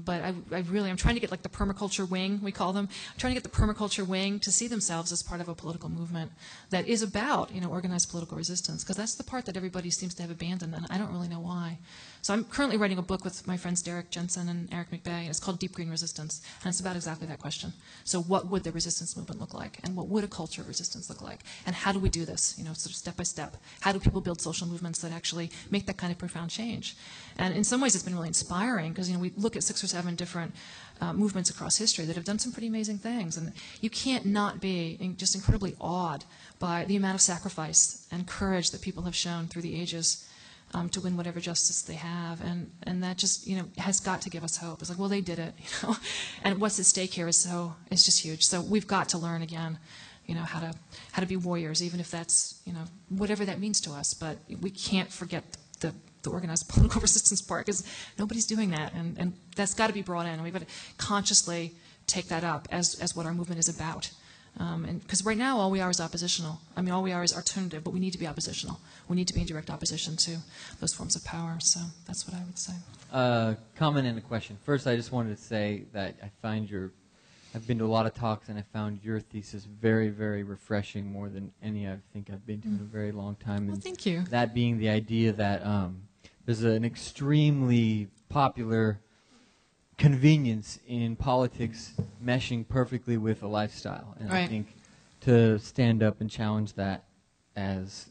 But I'm trying to get like the permaculture wing, we call them. I'm trying to get the permaculture wing to see themselves as part of a political movement that is about, organized political resistance, because that's the part that everybody seems to have abandoned, and I don't really know why. So I'm currently writing a book with my friends Derek Jensen and Eric McBay, and it's called Deep Green Resistance, and it's about exactly that question. So what would the resistance movement look like, and what would a culture of resistance look like, and how do we do this, sort of step by step? How do people build social movements that actually make that kind of profound change? And in some ways it's been really inspiring, because we look at 6 or 7 different movements across history that have done some pretty amazing things, and you can't not be just incredibly awed by the amount of sacrifice and courage that people have shown through the ages to win whatever justice they have, and that just has got to give us hope. It's like, well, they did it, and what's at stake here is just huge. So we've got to learn again, how to be warriors, even if that's whatever that means to us. But we can't forget the organized political resistance part, because nobody's doing that, and that's got to be brought in, and we've got to consciously take that up as what our movement is about. And because right now all we are is oppositional. All we are is alternative, but we need to be oppositional. We need to be in direct opposition to those forms of power. So that's what I would say. Comment and a question. First, I just wanted to say that I've been to a lot of talks, and I found your thesis very, very refreshing, more than any I think I've been to in a very long time. Well, thank you. That being the idea that there's an extremely popular convenience in politics meshing perfectly with a lifestyle. And right. I think to stand up and challenge that as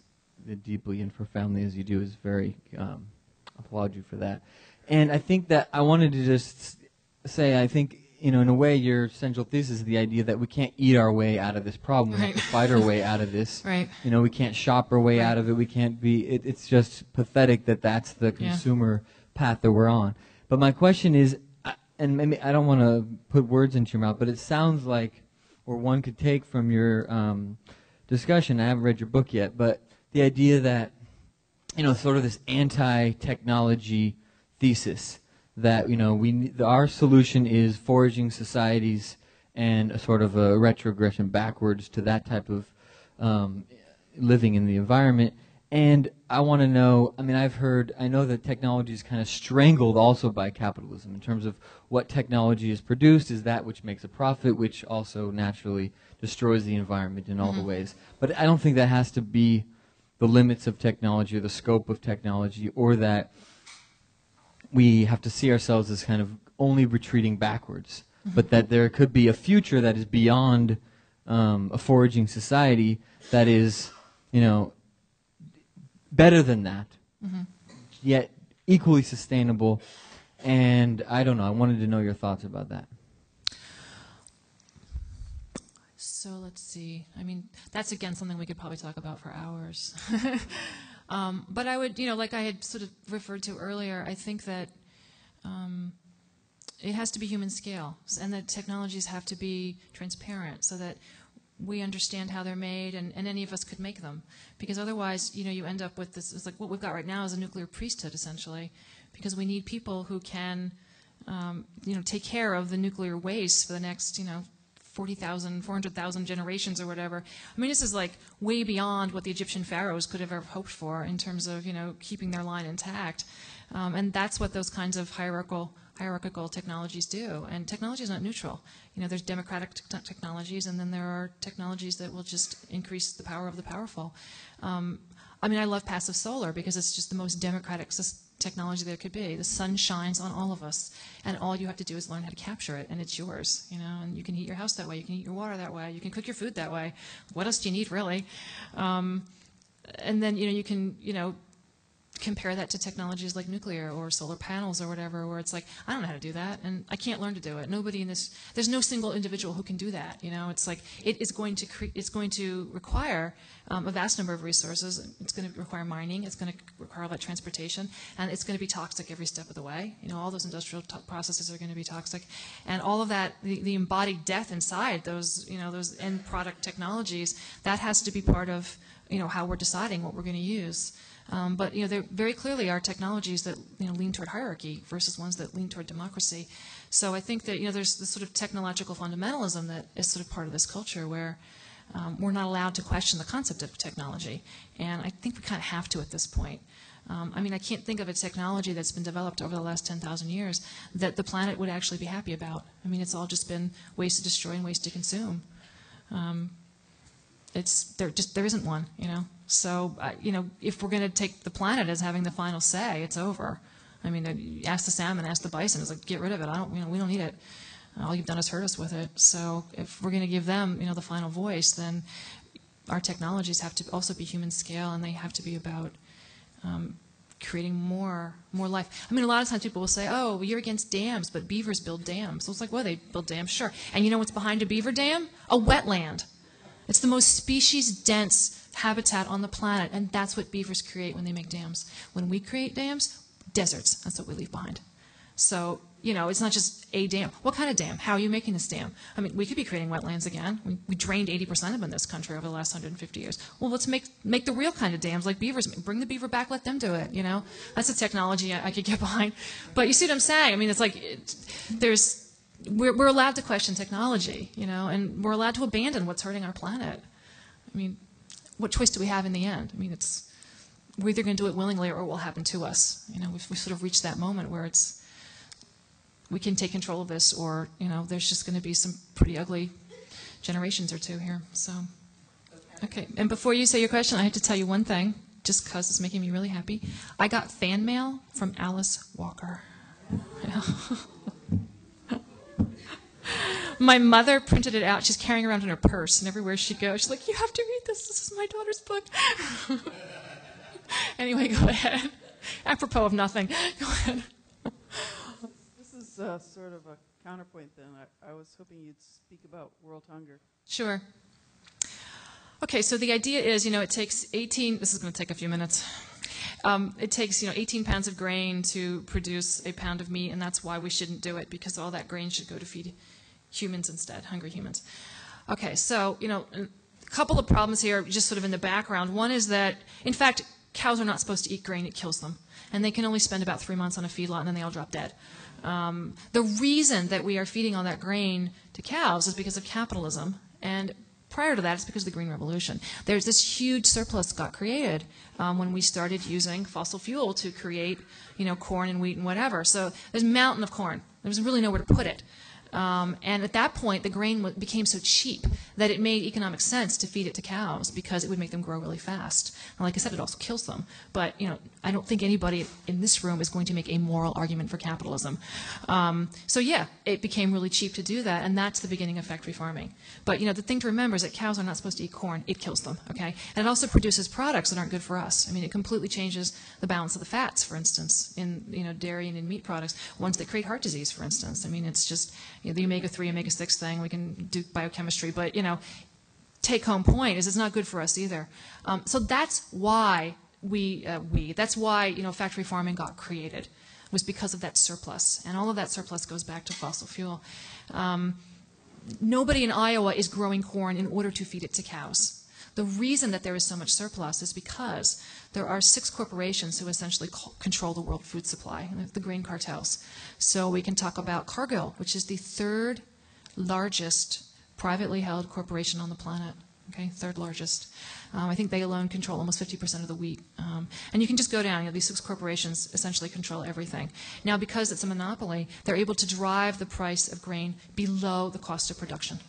deeply and profoundly as you do is very, applaud you for that. And I think that I wanted to just say, I think, in a way, your central thesis is the idea that we can't eat our way out of this problem. We have to fight our way out of this. Right. We can't shop our way out of it. We can't be, it's just pathetic that that's the consumer path that we're on. But my question is, and maybe I don't want to put words into your mouth, but it sounds like, or one could take from your discussion, I haven't read your book yet, but the idea that, sort of this anti-technology thesis that, our solution is foraging societies and a sort of a retrogression backwards to that type of living in the environment. And I want to know, I know that technology is kind of strangled also by capitalism in terms of what technology is produced is that which makes a profit, which also naturally destroys the environment in all the ways. But I don't think that has to be the limits of technology or the scope of technology, or that we have to see ourselves as kind of only retreating backwards, but that there could be a future that is beyond a foraging society that is, better than that, yet equally sustainable. And I don't know, I wanted to know your thoughts about that. So let's see. That's again something we could probably talk about for hours. But I would, like I had sort of referred to earlier, I think that it has to be human scale, and that technologies have to be transparent so that we understand how they're made, and any of us could make them. Because otherwise, you end up with this, it's like what we've got right now is a nuclear priesthood, essentially, because we need people who can, take care of the nuclear waste for the next, 40,000, 400,000 generations or whatever. This is like way beyond what the Egyptian pharaohs could have ever hoped for in terms of, keeping their line intact. And that's what those kinds of hierarchical technologies do. And technology is not neutral. There's democratic technologies, and then there are technologies that will just increase the power of the powerful. I love passive solar because it's just the most democratic technology there could be. The sun shines on all of us, and all you have to do is learn how to capture it, and it's yours. And you can heat your house that way, you can heat your water that way, you can cook your food that way. What else do you need, really? And then you can compare that to technologies like nuclear or solar panels or whatever, where it's like, I don't know how to do that, and I can't learn to do it. There's no single individual who can do that. It's like it's going to require a vast number of resources. It's going to require mining. It's going to require all that transportation, and it's going to be toxic every step of the way. All those industrial processes are going to be toxic, and all of that, the embodied death inside those end product technologies, that has to be part of how we're deciding what we're going to use. But there very clearly are technologies that lean toward hierarchy versus ones that lean toward democracy. So I think that there's this sort of technological fundamentalism that is sort of part of this culture where we're not allowed to question the concept of technology, and I think we kind of have to at this point. I mean, I can't think of a technology that's been developed over the last 10,000 years that the planet would actually be happy about. I mean, it's all just been ways to destroy and ways to consume. There isn't one, you know. So, you know, if we're going to take the planet as having the final say, it's over. I mean, ask the salmon, ask the bison. It's like, get rid of it. We don't need it. All you've done is hurt us with it. So, if we're going to give them, you know, the final voice, then our technologies have to also be human scale, and they have to be about creating more life. I mean, a lot of times people will say, "Oh, well, you're against dams, but beavers build dams." So it's like, well, they build dams, sure. And you know what's behind a beaver dam? A wetland. It's the most species-dense habitat on the planet, and that's what beavers create when they make dams. When we create dams, deserts. That's what we leave behind. So, you know, it's not just a dam. What kind of dam? How are you making this dam? I mean, we could be creating wetlands again. We drained 80% of them in this country over the last 150 years. Well, let's make the real kind of dams like beavers. Bring the beaver back, let them do it, you know? That's a technology I could get behind. But you see what I'm saying? I mean, it's like we're allowed to question technology, you know, and we're allowed to abandon what's hurting our planet. I mean, what choice do we have in the end? I mean, we're either going to do it willingly or it will happen to us. You know, we've sort of reached that moment where we can take control of this, or, you know, there's just going to be some pretty ugly generations or two here. So, okay. And before you say your question, I have to tell you one thing, just because it's making me really happy. I got fan mail from Alice Walker. Yeah. My mother printed it out. She's carrying it around in her purse, and everywhere she goes, she's like, "You have to read this. This is my daughter's book." Anyway, go ahead. Apropos of nothing. Go ahead. This is sort of a counterpoint then. I was hoping you'd speak about world hunger. Sure. Okay, so the idea is, you know, it takes 18, this is going to take a few minutes. It takes, 18 pounds of grain to produce a pound of meat, and that's why we shouldn't do it, because all that grain should go to feed humans instead, hungry humans. Okay, so, a couple of problems here, just sort of in the background. One is that, in fact, cows are not supposed to eat grain. It kills them. And they can only spend about 3 months on a feedlot, and then they all drop dead. The reason that we are feeding all that grain to cows is because of capitalism, and prior to that, it's because of the Green Revolution. There's this huge surplus got created when we started using fossil fuel to create, corn and wheat and whatever. So there's a mountain of corn. There's really nowhere to put it. And at that point, the grain became so cheap that it made economic sense to feed it to cows because it would make them grow really fast. And like I said, it also kills them. But, I don't think anybody in this room is going to make a moral argument for capitalism. So yeah, it became really cheap to do that, and that's the beginning of factory farming. But, the thing to remember is that cows are not supposed to eat corn. It kills them, okay? And it also produces products that aren't good for us. I mean, it completely changes the balance of the fats, for instance, in, dairy and in meat products, ones that create heart disease, for instance. I mean, it's just, the omega-3, omega-6 thing, we can do biochemistry, but, take-home point is it's not good for us either. So that's why that's why, factory farming got created, was because of that surplus. And all of that surplus goes back to fossil fuel. Nobody in Iowa is growing corn in order to feed it to cows. The reason that there is so much surplus is because there are 6 corporations who essentially control the world food supply, the grain cartels. So we can talk about Cargill, which is the 3rd largest privately held corporation on the planet. Okay, 3rd largest. I think they alone control almost 50% of the wheat. And you can just go down. These 6 corporations essentially control everything. Now, because it's a monopoly, they're able to drive the price of grain below the cost of production.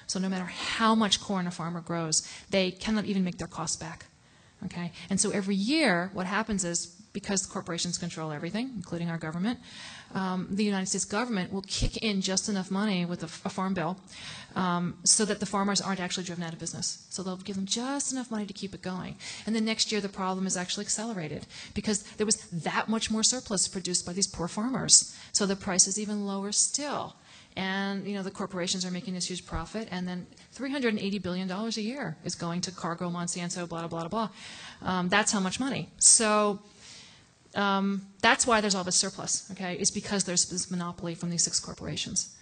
So no matter how much corn a farmer grows, they cannot even make their costs back. Okay? And so every year, what happens is, because the corporations control everything, including our government, the United States government will kick in just enough money with a farm bill so that the farmers aren't actually driven out of business. So they'll give them just enough money to keep it going. And then next year the problem is actually accelerated because there was that much more surplus produced by these poor farmers. So the price is even lower still. And, the corporations are making this huge profit, and then $380 billion a year is going to Cargill, Monsanto, blah, blah, blah, blah. That's how much money. So that's why there's all this surplus, okay? It's because there's this monopoly from these 6 corporations.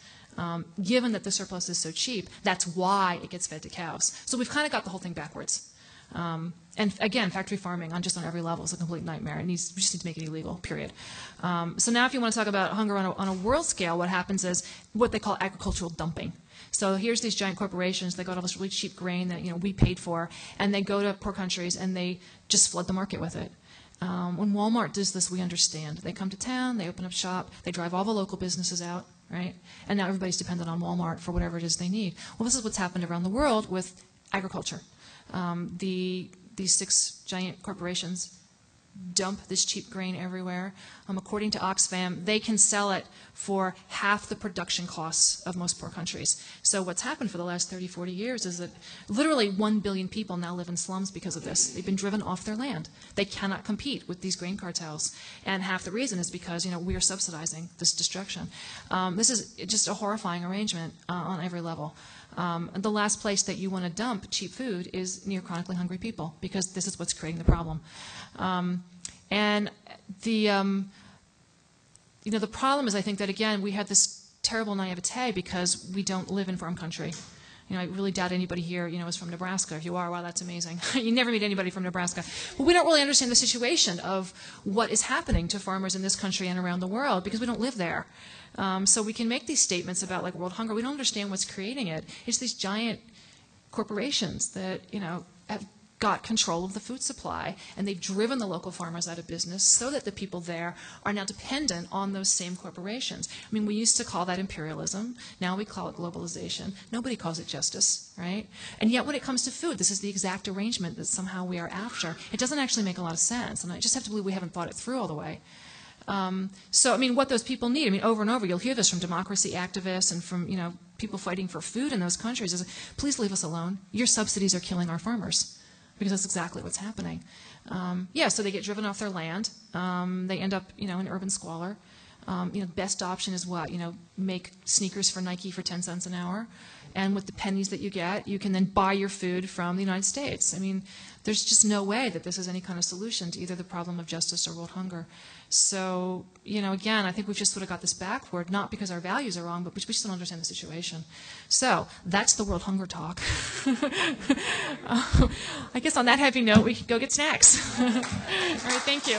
Given that the surplus is so cheap, that's why it gets fed to cows. So we've kind of got the whole thing backwards. And again, factory farming on every level is a complete nightmare. We just need to make it illegal, period. So now if you want to talk about hunger on a world scale, what happens is what they call agricultural dumping. So here's these giant corporations. They got all this really cheap grain that we paid for, and they go to poor countries and they just flood the market with it. When Walmart does this, we understand. They come to town, they open up shop, they drive all the local businesses out, right? And now everybody's dependent on Walmart for whatever it is they need. Well, this is what's happened around the world with agriculture. These 6 giant corporations dump this cheap grain everywhere. According to Oxfam, they can sell it for half the production costs of most poor countries. So what's happened for the last 30, 40 years is that literally 1 billion people now live in slums because of this. They've been driven off their land. They cannot compete with these grain cartels. And half the reason is because, we are subsidizing this destruction. This is just a horrifying arrangement on every level. The last place that you want to dump cheap food is near chronically hungry people, because this is what's creating the problem. And the problem is, I think that, again, we have this terrible naivete because we don't live in farm country. I really doubt anybody here, is from Nebraska. If you are, wow, that's amazing. You never meet anybody from Nebraska. But we don't really understand the situation of what is happening to farmers in this country and around the world because we don't live there. So we can make these statements about, like, world hunger. We don't understand what's creating it. It's these giant corporations that, have got control of the food supply, and they've driven the local farmers out of business so that the people there are now dependent on those same corporations. I mean, we used to call that imperialism. Now we call it globalization. Nobody calls it justice, right? And yet when it comes to food, this is the exact arrangement that somehow we are after. It doesn't actually make a lot of sense, and I just have to believe we haven't thought it through all the way. So, I mean, what those people need, over and over, you'll hear this from democracy activists and from, people fighting for food in those countries, is, please leave us alone. Your subsidies are killing our farmers. Because that's exactly what's happening. So they get driven off their land. They end up, in urban squalor. The best option is what? Make sneakers for Nike for 10 cents an hour. And with the pennies that you get, you can then buy your food from the United States. I mean, there's just no way that this is any kind of solution to either the problem of justice or world hunger. So, again, I think we've just sort of got this backward, not because our values are wrong, but we just don't understand the situation. So that's the world hunger talk. I guess on that happy note, we can go get snacks. All right, thank you.